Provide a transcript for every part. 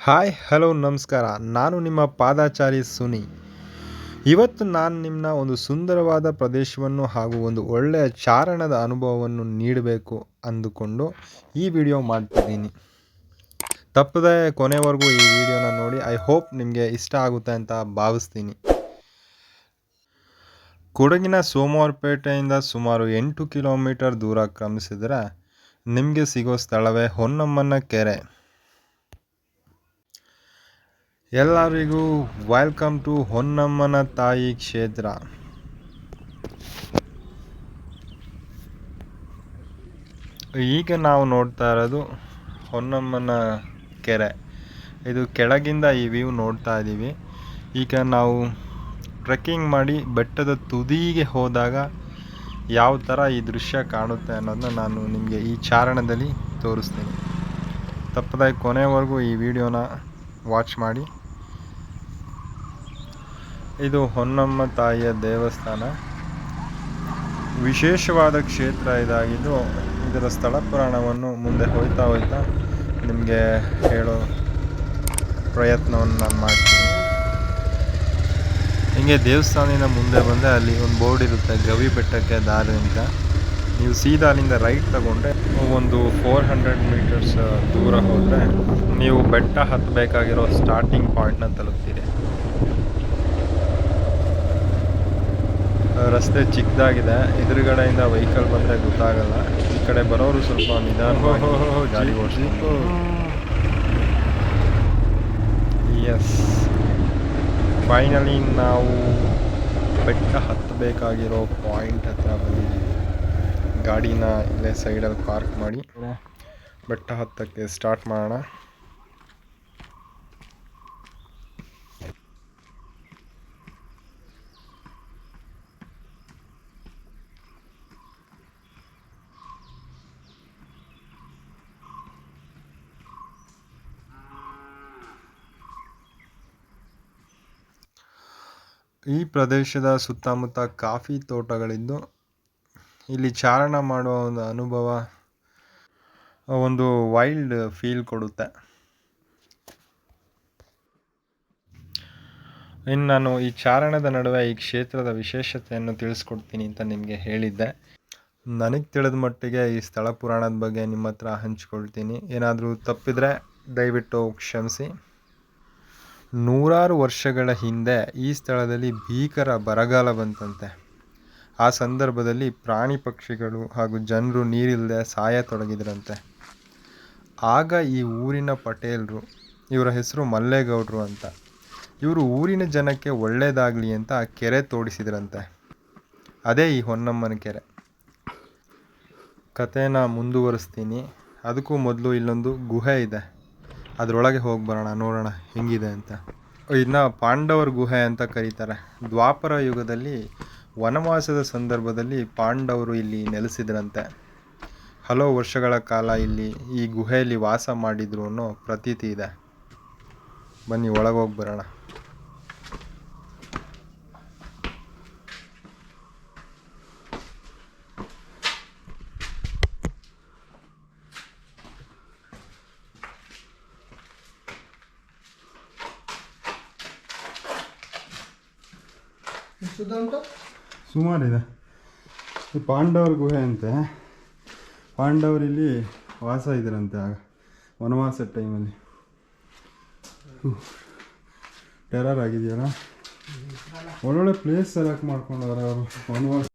Hi hello ನಮಸ್ಕಾರ. ನಾನು ನಿಮ್ಮ ಪಾದಾಚಾರಿ ಸುನಿ. ಇವತ್ತು ನಾನು ನಿಮ್ಮನ್ನ ಒಂದು ಸುಂದರವಾದ ಪ್ರದೇಶವನ್ನು ಹಾಗೂ ಒಂದು ಒಳ್ಳೆಯ ಚಾರಣದ ಅನುಭವವನ್ನು ನೀಡಬೇಕು ಅಂದುಕೊಂಡು ಈ ವಿಡಿಯೋ ಮಾಡ್ತಿದ್ದೀನಿ. ತಪ್ಪದೆ ಕೊನೆವರೆಗೂ ಈ ವಿಡಿಯೋನ ನೋಡಿ. ಐ ಹೋಪ್ ನಿಮಗೆ ಇಷ್ಟ ಆಗುತ್ತೆ ಅಂತ ಭಾವಿಸ್ತೀನಿ. ಕೊಡಗಿನ ಸೋಮವಾರಪೇಟೆಯಿಂದ ಸುಮಾರು 8 ಕಿಲೋಮೀಟರ್ ದೂರ ಕ್ರಮಿಸಿದರೆ ನಿಮಗೆ ಸಿಗೋ ಸ್ಥಳವೇ ಹೊನ್ನಮ್ಮನ ಕೆರೆ. ಎಲ್ಲರಿಗೂ ವೆಲ್ಕಮ್ ಟು ಹೊನ್ನಮ್ಮನ ತಾಯಿ ಕ್ಷೇತ್ರ. ಈಗ ನಾವು ನೋಡ್ತಾ ಇರೋದು ಹೊನ್ನಮ್ಮನ ಕೆರೆ. ಇದು ಕೆಳಗಿಂದ ಈ ವ್ಯೂ ನೋಡ್ತಾ ಇದ್ದೀವಿ. ಈಗ ನಾವು ಟ್ರೆಕ್ಕಿಂಗ್ ಮಾಡಿ ಬೆಟ್ಟದ ತುದಿಗೆ ಹೋದಾಗ ಯಾವ ಥರ ಈ ದೃಶ್ಯ ಕಾಣುತ್ತೆ ಅನ್ನೋದನ್ನ ನಾನು ನಿಮಗೆ ಈ ಚಾರಣದಲ್ಲಿ ತೋರಿಸ್ತೀನಿ. ತಪ್ಪದೆ ಕೊನೆವರೆಗೂ ಈ ವಿಡಿಯೋನ ವಾಚ್ ಮಾಡಿ. ಇದು ಹೊನ್ನಮ್ಮ ತಾಯಿಯ ದೇವಸ್ಥಾನ. ವಿಶೇಷವಾದ ಕ್ಷೇತ್ರ ಇದಾಗಿದ್ದು ಇದರ ಸ್ಥಳ ಪುರಾಣವನ್ನು ಮುಂದೆ ಹೋಯ್ತಾ ನಿಮಗೆ ಹೇಳೋ ಪ್ರಯತ್ನವನ್ನು ನಾನು ಮಾಡ್ತೀನಿ. ಹಿಂಗೆ ದೇವಸ್ಥಾನದಿಂದ ಮುಂದೆ ಬಂದರೆ ಅಲ್ಲಿ ಒಂದು ಬೋರ್ಡ್ ಇರುತ್ತೆ, ಗವಿ ಬೆಟ್ಟಕ್ಕೆ ದಾರಿ ಅಂತ. ನೀವು ಸೀದಾ ಅಲ್ಲಿಂದ ರೈಟ್ ತಗೊಂಡ್ರೆ ಒಂದು 400 ಮೀಟರ್ಸ್ ದೂರ ಹೋದರೆ ನೀವು ಬೆಟ್ಟ ಹತ್ತಬೇಕಾಗಿರೋ ಸ್ಟಾರ್ಟಿಂಗ್ ಪಾಯಿಂಟ್ನ ತಲುಪ್ತೀರಿ. ರಸ್ತೆ ಚಿಕ್ಕದಾಗಿದೆ, ಎದುರುಗಡೆಯಿಂದ ವೆಹಿಕಲ್ ಬಂದರೆ ಗೊತ್ತಾಗಲ್ಲ. ಈ ಕಡೆ ಬರೋರು ಸ್ವಲ್ಪ ನಿಧಾನವಾಗಿ ಗಾಡಿ ಓಡಿಸ್ಬೇಕು. ಎಸ್, ಫೈನಲಿ ನಾವು ಬೆಟ್ಟ ಹತ್ತಬೇಕಾಗಿರೋ ಪಾಯಿಂಟ್ ಹತ್ರ ಬಂದಿದ್ದೀವಿ. ಗಾಡಿನ ಇಲ್ಲೇ ಸೈಡಲ್ಲಿ ಪಾರ್ಕ್ ಮಾಡಿ ಬೆಟ್ಟ ಹತ್ತಕ್ಕೆ ಸ್ಟಾರ್ಟ್ ಮಾಡೋಣ. ಈ ಪ್ರದೇಶದ ಸುತ್ತಮುತ್ತ ಕಾಫಿ ತೋಟಗಳಿದ್ದು ಇಲ್ಲಿ ಚಾರಣ ಮಾಡುವ ಒಂದು ಅನುಭವ ಒಂದು ವೈಲ್ಡ್ ಫೀಲ್ ಕೊಡುತ್ತೆ. ಇನ್ನು ನಾನು ಈ ಚಾರಣದ ನಡುವೆ ಈ ಕ್ಷೇತ್ರದ ವಿಶೇಷತೆಯನ್ನು ತಿಳಿಸ್ಕೊಡ್ತೀನಿ ಅಂತ ನಿಮಗೆ ಹೇಳಿದ್ದೆ. ನನಗೆ ತಿಳಿದ ಮಟ್ಟಿಗೆ ಈ ಸ್ಥಳ ಪುರಾಣದ ಬಗ್ಗೆ ನಿಮ್ಮ ಹತ್ರ ಹಂಚ್ಕೊಳ್ತೀನಿ. ಏನಾದರೂ ತಪ್ಪಿದರೆ ದಯವಿಟ್ಟು ಕ್ಷಮಿಸಿ. ನೂರಾರು ವರ್ಷಗಳ ಹಿಂದೆ ಈ ಸ್ಥಳದಲ್ಲಿ ಭೀಕರ ಬರಗಾಲ ಬಂತಂತೆ. ಆ ಸಂದರ್ಭದಲ್ಲಿ ಪ್ರಾಣಿ ಪಕ್ಷಿಗಳು ಹಾಗೂ ಜನರು ನೀರಿಲ್ಲದೆ ಸಾಯತೊಡಗಿದ್ರಂತೆ. ಆಗ ಈ ಊರಿನ ಪಟೇಲರು, ಇವರ ಹೆಸರು ಮಲ್ಲೇಗೌಡರು ಅಂತ, ಇವರು ಊರಿನ ಜನಕ್ಕೆ ಒಳ್ಳೆಯದಾಗಲಿ ಅಂತ ಕೆರೆ ತೋಡಿಸಿದ್ರಂತೆ. ಅದೇ ಈ ಹೊನ್ನಮ್ಮನ ಕೆರೆ. ಕಥೆನ ಮುಂದುವರಿಸ್ತೀನಿ. ಅದಕ್ಕೂ ಮೊದಲು ಇಲ್ಲೊಂದು ಗುಹೆ ಇದೆ, ಅದರೊಳಗೆ ಹೋಗಿ ಬರೋಣ, ನೋಡೋಣ ಹೆಂಗಿದೆ ಅಂತ. ಇದನ್ನ ಪಾಂಡವರ ಗುಹೆ ಅಂತ ಕರೀತಾರೆ. ದ್ವಾಪರ ಯುಗದಲ್ಲಿ ವನವಾಸದ ಸಂದರ್ಭದಲ್ಲಿ ಪಾಂಡವರು ಇಲ್ಲಿ ನೆಲೆಸಿದ್ರಂತೆ. ಹಲವು ವರ್ಷಗಳ ಕಾಲ ಇಲ್ಲಿ ಈ ಗುಹೆಯಲ್ಲಿ ವಾಸ ಮಾಡಿದ್ರು ಅನ್ನೋ ಪ್ರತೀತಿ ಇದೆ. ಬನ್ನಿ ಒಳಗೋಗಿ ಬರೋಣ. ಸುಮಾರಿದೆ. ಈ ಪಾಂಡವರ ಗುಹೆ ಅಂತೆ. ಪಾಂಡವರು ಇಲ್ಲಿ ವಾಸ ಇದ್ರಂತೆ ಆಗ ವನವಾಸ ಟೈಮಲ್ಲಿ. ಟೆರರ್ ಆಗಿದೆಯಲ್ಲ, ಒಳ್ಳೊಳ್ಳೆ ಪ್ಲೇಸ್ ಸೆಲೆಕ್ಟ್ ಮಾಡ್ಕೊಂಡವ್ರೆ ಅವರು ವನವಾಸ.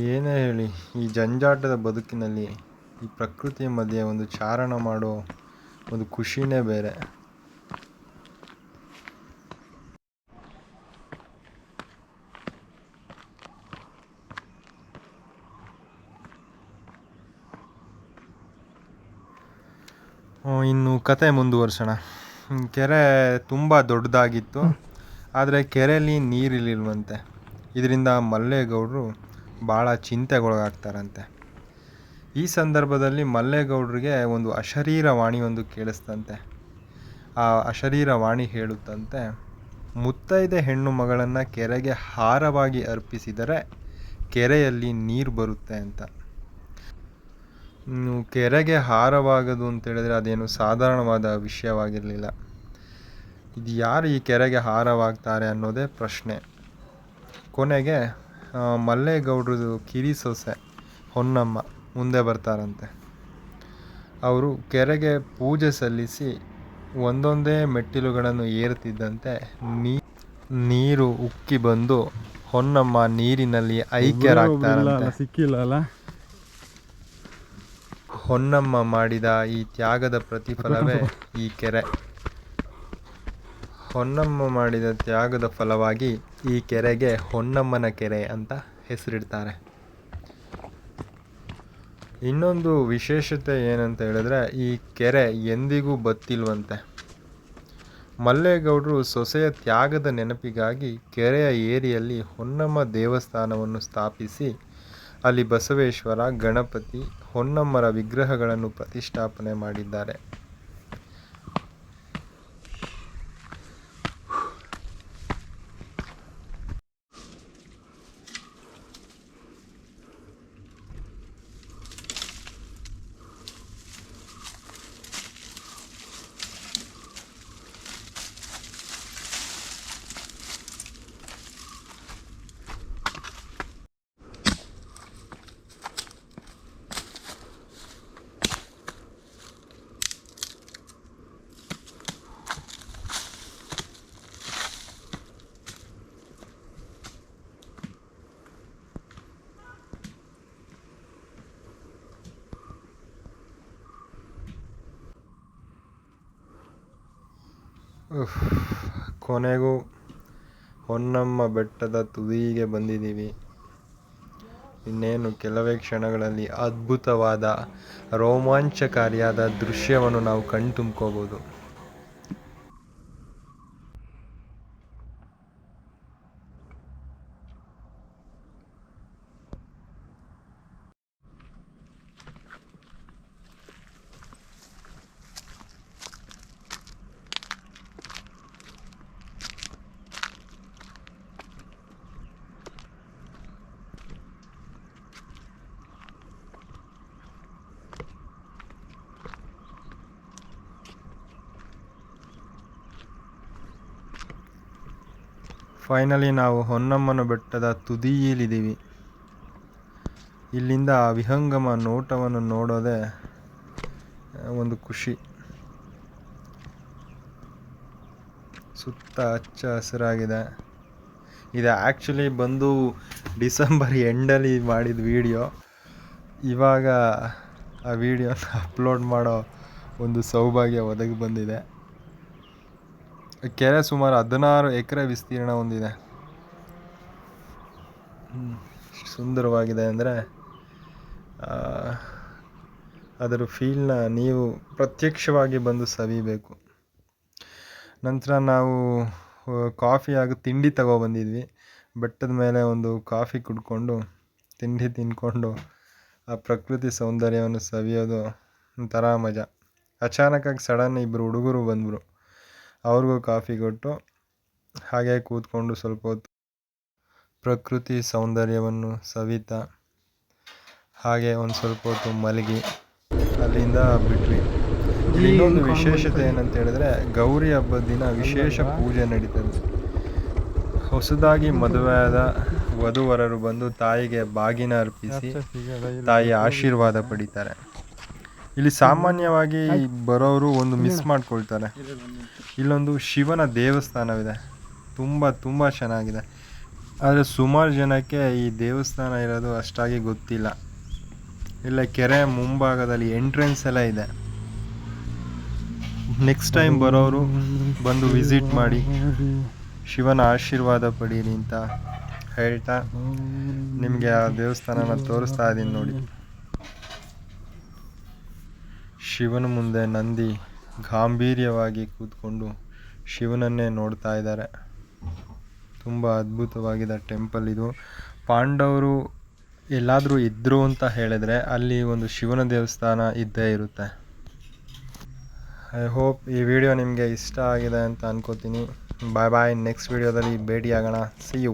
ಏನೇ ಹೇಳಿ, ಈ ಜಂಜಾಟದ ಬದುಕಿನಲ್ಲಿ ಈ ಪ್ರಕೃತಿಯ ಮಧ್ಯೆ ಒಂದು ಚಾರಣ ಮಾಡೋ ಒಂದು ಖುಷಿನೇ ಬೇರೆ. ಇನ್ನು ಕತೆ ಮುಂದುವರ್ಸೋಣ. ಕೆರೆ ತುಂಬ ದೊಡ್ಡದಾಗಿತ್ತು. ಆದರೆ ಕೆರೆಯಲ್ಲಿ ನೀರಿರಲಿಲ್ವಂತೆ. ಇದರಿಂದ ಮಲ್ಲೇಗೌಡರು ಭಾಳ ಚಿಂತೆಗೊಳಗಾಗ್ತಾರಂತೆ. ಈ ಸಂದರ್ಭದಲ್ಲಿ ಮಲ್ಲೇಗೌಡರಿಗೆ ಒಂದು ಅಶರೀರವಾಣಿ ಒಂದು ಕೇಳಿಸ್ತಂತೆ. ಆ ಅಶರೀರವಾಣಿ ಹೇಳುತ್ತಂತೆ, ಮುತ್ತೈದೆ ಹೆಣ್ಣು ಮಗಳನ್ನು ಕೆರೆಗೆ ಹಾರವಾಗಿ ಅರ್ಪಿಸಿದರೆ ಕೆರೆಯಲ್ಲಿ ನೀರು ಬರುತ್ತೆ ಅಂತ. ಕೆರೆಗೆ ಹಾರವಾಗೋದು ಅಂತೇಳಿದರೆ ಅದೇನು ಸಾಧಾರಣವಾದ ವಿಷಯವಾಗಿರಲಿಲ್ಲ. ಇದು ಯಾರು ಈ ಕೆರೆಗೆ ಹಾರವಾಗ್ತಾರೆ ಅನ್ನೋದೇ ಪ್ರಶ್ನೆ. ಕೊನೆಗೆ ಮಲ್ಲೇಗೌಡ್ರದು ಕಿರಿ ಸೊಸೆ ಹೊನ್ನಮ್ಮ ಮುಂದೆ ಬರ್ತಾರಂತೆ. ಅವರು ಕೆರೆಗೆ ಪೂಜೆ ಸಲ್ಲಿಸಿ ಒಂದೊಂದೇ ಮೆಟ್ಟಿಲುಗಳನ್ನು ಏರುತ್ತಿದ್ದಂತೆ ನೀರು ಉಕ್ಕಿ ಬಂದು ಹೊನ್ನಮ್ಮ ನೀರಿನಲ್ಲಿ ಐಕ್ಯರಾಗ್ತಾರಂತೆ. ಸಿಕ್ಕಿಲ್ಲ. ಹೊನ್ನಮ್ಮ ಮಾಡಿದ ಈ ತ್ಯಾಗದ ಪ್ರತಿಫಲವೇ ಈ ಕೆರೆ. ಹೊನ್ನಮ್ಮ ಮಾಡಿದ ತ್ಯಾಗದ ಫಲವಾಗಿ ಈ ಕೆರೆಗೆ ಹೊನ್ನಮ್ಮನ ಕೆರೆ ಅಂತ ಹೆಸರಿಡ್ತಾರೆ. ಇನ್ನೊಂದು ವಿಶೇಷತೆ ಏನಂತ ಹೇಳಿದ್ರೆ, ಈ ಕೆರೆ ಎಂದಿಗೂ ಬತ್ತಿಲ್ವಂತೆ. ಮಲ್ಲೇಗೌಡರು ಸೊಸೆಯ ತ್ಯಾಗದ ನೆನಪಿಗಾಗಿ ಕೆರೆಯ ಏರಿಯಲ್ಲಿ ಹೊನ್ನಮ್ಮ ದೇವಸ್ಥಾನವನ್ನು ಸ್ಥಾಪಿಸಿ ಅಲ್ಲಿ ಬಸವೇಶ್ವರ, ಗಣಪತಿ, ಹೊನ್ನಮ್ಮರ ವಿಗ್ರಹಗಳನ್ನು ಪ್ರತಿಷ್ಠಾಪನೆ ಮಾಡಿದ್ದಾರೆ. ಕೊನೆಗೂ ಹೊನ್ನಮ್ಮ ಬೆಟ್ಟದ ತುದಿಗೆ ಬಂದಿದ್ದೀವಿ. ಇನ್ನೇನು ಕೆಲವೇ ಕ್ಷಣಗಳಲ್ಲಿ ಅದ್ಭುತವಾದ ರೋಮಾಂಚಕಾರಿಯಾದ ದೃಶ್ಯವನ್ನು ನಾವು ಕಣ್ತುಂಬ್ಕೋಬೋದು. ಫೈನಲಿ ನಾವು ಹೊನ್ನಮ್ಮನ ಬೆಟ್ಟದ ತುದಿಯಲ್ಲಿದ್ದೀವಿ. ಇಲ್ಲಿಂದ ಆ ವಿಹಂಗಮ ನೋಟವನ್ನು ನೋಡೋದೇ ಒಂದು ಖುಷಿ. ಸುತ್ತ ಹಚ್ಚ ಹಸಿರಾಗಿದೆ. ಇದು ಆ್ಯಕ್ಚುಲಿ ಬಂದು ಡಿಸೆಂಬರ್ ಎಂಡಲ್ಲಿ ಮಾಡಿದ ವಿಡಿಯೋ. ಇವಾಗ ಆ ವಿಡಿಯೋನ ಅಪ್ಲೋಡ್ ಮಾಡೋ ಒಂದು ಸೌಭಾಗ್ಯ ಒದಗಿ ಬಂದಿದೆ. ಕೆರೆ ಸುಮಾರು 16 ಎಕರೆ ವಿಸ್ತೀರ್ಣ ಹೊಂದಿದೆ. ಸುಂದರವಾಗಿದೆ ಅಂದರೆ ಅದರ ಫೀಲ್ನ ನೀವು ಪ್ರತ್ಯಕ್ಷವಾಗಿ ಬಂದು ಸವಿಬೇಕು. ನಂತರ ನಾವು ಕಾಫಿ ಹಾಗೂ ತಿಂಡಿ ತಗೊಬಂದಿದ್ವಿ. ಬೆಟ್ಟದ ಮೇಲೆ ಒಂದು ಕಾಫಿ ಕುಡ್ಕೊಂಡು ತಿಂಡಿ ತಿಂದ್ಕೊಂಡು ಆ ಪ್ರಕೃತಿ ಸೌಂದರ್ಯವನ್ನು ಸವಿಯೋದು ಒಂಥರ ಮಜಾ. ಅಚಾನಕ್ಕಾಗಿ ಸಡನ್ ಇಬ್ಬರು ಹುಡುಗರು ಬಂದರು. ಅವ್ರಿಗೂ ಕಾಫಿ ಕೊಟ್ಟು ಹಾಗೆ ಕೂತ್ಕೊಂಡು ಸ್ವಲ್ಪ ಹೊತ್ತು ಪ್ರಕೃತಿ ಸೌಂದರ್ಯವನ್ನು ಸವಿತಾ ಹಾಗೆ ಒಂದು ಸ್ವಲ್ಪ ಹೊತ್ತು ಮಲಗಿ ಅಲ್ಲಿಂದ ಬಿಟ್ವಿ. ಇನ್ನೊಂದು ವಿಶೇಷತೆ ಏನಂತ ಹೇಳಿದ್ರೆ, ಗೌರಿ ಹಬ್ಬದ ದಿನ ವಿಶೇಷ ಪೂಜೆ ನಡೀತದೆ. ಹೊಸದಾಗಿ ಮದುವೆಯಾದ ವಧುವರರು ಬಂದು ತಾಯಿಗೆ ಬಾಗಿನ ಅರ್ಪಿಸಿ ತಾಯಿಯ ಆಶೀರ್ವಾದ ಪಡಿತಾರೆ. ಇಲ್ಲಿ ಸಾಮಾನ್ಯವಾಗಿ ಬರೋರು ಒಂದು ಮಿಸ್ ಮಾಡ್ಕೊಳ್ತಾರೆ. ಇಲ್ಲೊಂದು ಶಿವನ ದೇವಸ್ಥಾನವಿದೆ, ತುಂಬ ಚೆನ್ನಾಗಿದೆ. ಆದರೆ ಸುಮಾರು ಜನಕ್ಕೆ ಈ ದೇವಸ್ಥಾನ ಇರೋದು ಅಷ್ಟಾಗಿ ಗೊತ್ತಿಲ್ಲ. ಇಲ್ಲ ಕೆರೆ ಮುಂಭಾಗದಲ್ಲಿ ಎಂಟ್ರೆನ್ಸ್ ಎಲ್ಲ ಇದೆ. ನೆಕ್ಸ್ಟ್ ಟೈಮ್ ಬರೋರು ಬಂದು ವಿಸಿಟ್ ಮಾಡಿ ಶಿವನ ಆಶೀರ್ವಾದ ಪಡೀರಿ ಅಂತ ಹೇಳ್ತಾ ನಿಮಗೆ ಆ ದೇವಸ್ಥಾನನ ತೋರಿಸ್ತಾ ಇದ್ದೀನಿ ನೋಡಿ. ಶಿವನ ಮುಂದೆ ನಂದಿ ಗಾಂಭೀರ್ಯವಾಗಿ ಕೂತ್ಕೊಂಡು ಶಿವನನ್ನೇ ನೋಡ್ತಾ ಇದ್ದಾರೆ. ತುಂಬ ಅದ್ಭುತವಾಗಿದೆ ಟೆಂಪಲ್ ಇದು. ಪಾಂಡವರು ಎಲ್ಲಾದರೂ ಇದ್ದರು ಅಂತ ಹೇಳಿದ್ರೆ ಅಲ್ಲಿ ಒಂದು ಶಿವನ ದೇವಸ್ಥಾನ ಇದ್ದೇ ಇರುತ್ತೆ. ಐ ಹೋಪ್ ಈ ವಿಡಿಯೋ ನಿಮಗೆ ಇಷ್ಟ ಆಗಿದೆ ಅಂತ ಅನ್ಕೋತೀನಿ. ಬಾಯ್ ಬಾಯ್, ನೆಕ್ಸ್ಟ್ ವಿಡಿಯೋದಲ್ಲಿ ಭೇಟಿಯಾಗೋಣ. See you.